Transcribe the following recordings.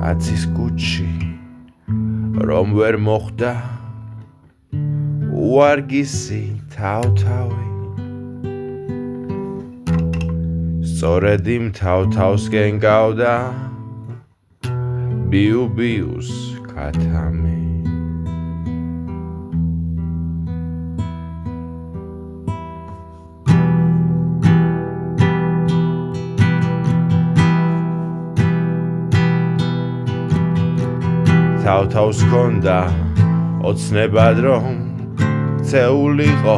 კაცის კუჩი რომ ვერ მოხდა უარგისი თავთავი სწორედ იმ თავთავსკენ გავდა ბიუ-ბიუს ქათამი თავთავს ჰქონდა ოცნებად რომ ქცეულიყო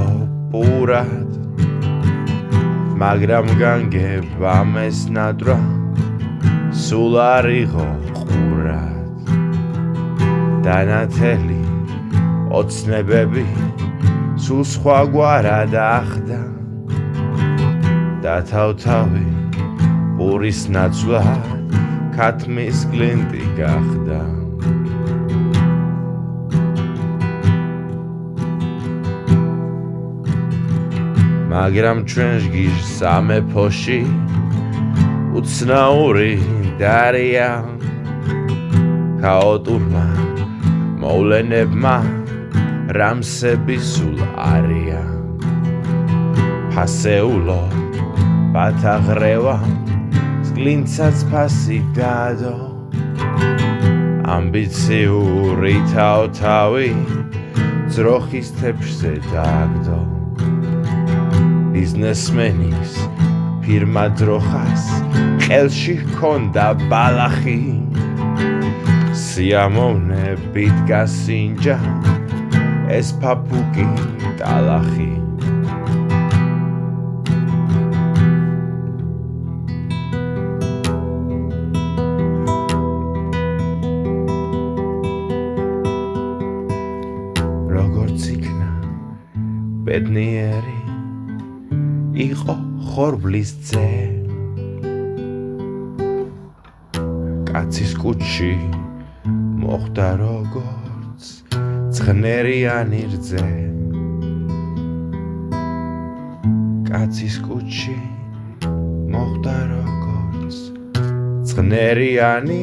პურად მაგრამ განგება მესნადრა სულ არ იყო ყურად დანათელი ოცნებები სულ სხვაგვარად ახდა და თავთავი პურის ნაცვლად ქათმის კლინტი გახდა მაგრამ ჩვენ ჟგირს სამეფოში უცნაური დარია ქაოტურმა მოვლენებმა რამსები სულ არია ფასეულო ბათაღრევა სკლინცაც ფასი დადო ამბიციური თავთავი ძროხის თეფშზე დააგდო ბიზნესმენის ფირმა ძროხას ყელში ჰქონდა ბალახი სიამოვნებით გასინჯა ეს ფაფუკი ტალახი როგორც იქნა ბედნიერი იყო ხორბლის ძე კაცის კუჩი მოხდა როგორც ცხნერიანი რძე კაცის კუჩი მოხდა როგორც ცხნერიანი